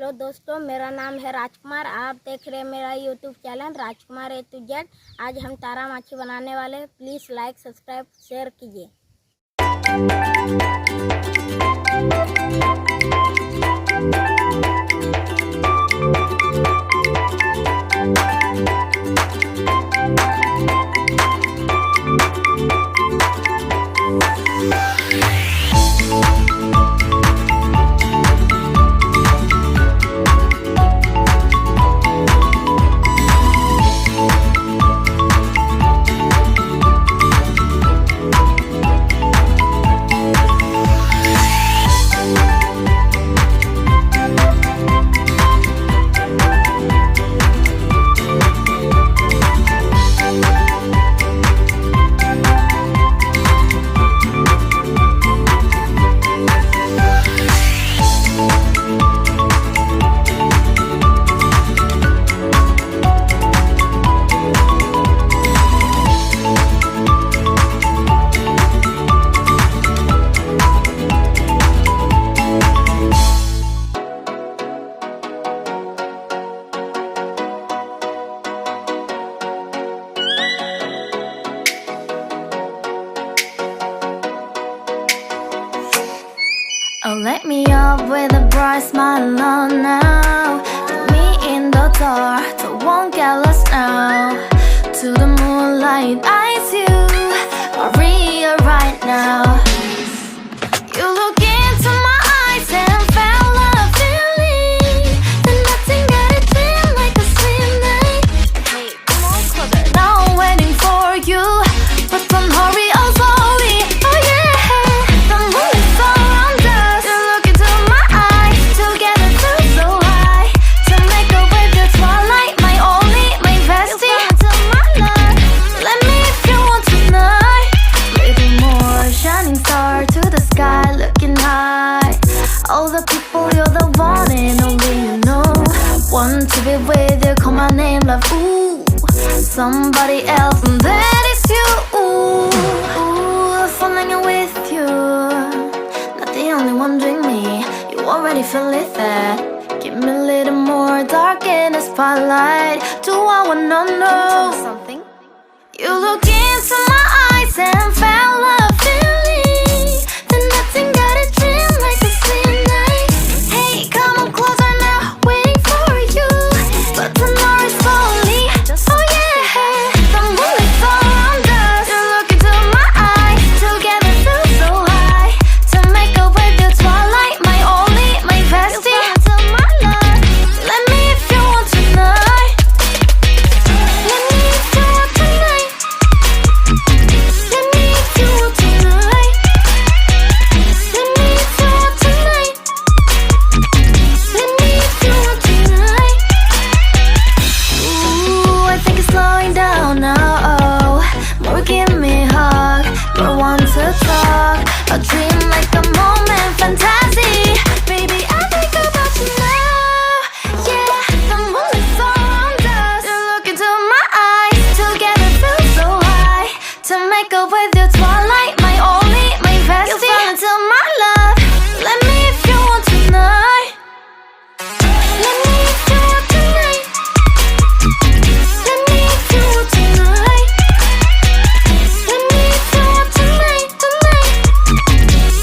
Hello दोस्तों, मेरा नाम है राजकुमार। आप देख रहे हैं मेरा YouTube channel Rajkumar A to Z। आज हम तारा माछी बनाने वाले हैं। प्लीज़ लाइक, सब्सक्राइब, शेयर कीजिए। Oh, let me up with a bright smile on now. Put me in the dark, so won't get lost now. To the moonlight, eyes you are real right now. You look into my eyes and felt a feeling that nothing got it feel like a sweet night. Hey, come on closer. Now I'm waiting for you, but don't hurry, oh slowly. Oh yeah, the moonlight's around us. You look into my eyes, together feel so high. To make up with the twilight, my only, my bestie. Into my life, let me if you want tonight. Little more shining star to the sky, looking high. All the people, you're the one and only you know. Want to be with you, call my name, love. Ooh, somebody else, and that is you. Ooh, falling in with you. Not the only one doing me. You already feel it there. Give me a little more dark in the spotlight. Do I wanna know something? You look into my eyes and felt a feeling that nothing got a dream like a sweet night. Hey, come on closer now, waiting for you, but tomorrow is slowly. Oh yeah, the moonlight's around us. You look into my eyes, together feel so high. To make up with the twilight, my only, my bestie. Into my life, let me if you want tonight. Let me if you want tonight. Let me if you want tonight. Let me if you want tonight. Let me if you want tonight. Ooh, I think it's slowing down now. Oh, more give me a hug, more want to talk. A dream like a moment, fantasy. Baby, I think about you now. Yeah, the moonlight's around us. You look into my eyes, together feel so high. To make up with your twilight, my only, my bestie. You fell into my love. Let me if you want tonight. Let me if you want tonight. Let me if you want tonight. Let me if you want tonight, tonight.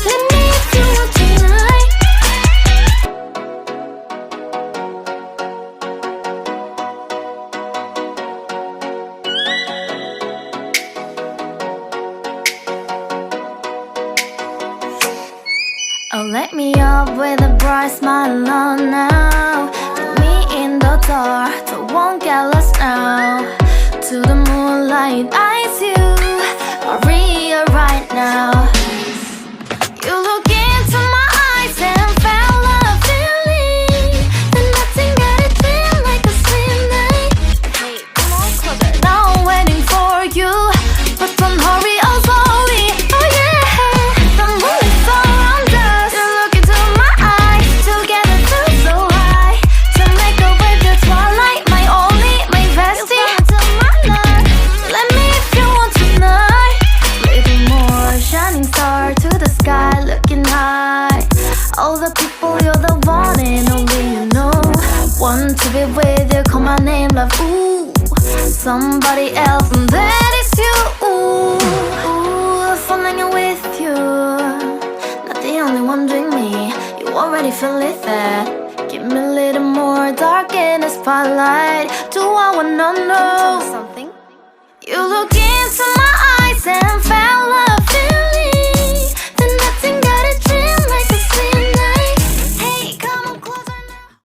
Let me if you want tonight. Oh, let me up with a bright smile on now. Put me in the dark, so won't get lost now. To the moonlight, eyes you are real right now. You look into my eyes and felt a feeling that nothing got it feel like a sweet night. Hey, come on closer. Now I'm waiting for you, but don't hurry, oh slowly. Oh yeah, the moonlight's around us. You look into my eyes, together feel so high. To make up with the twilight, my only, my bestie. Into my life, let me if want to be with you. Call my name, love, ooh. Somebody else, and that is you. Ooh, falling in with you. Not the only one doing me. You already feel it there. Give me a little more dark in the spotlight. Do I wanna know? Can you tell me something? You look into my eyes.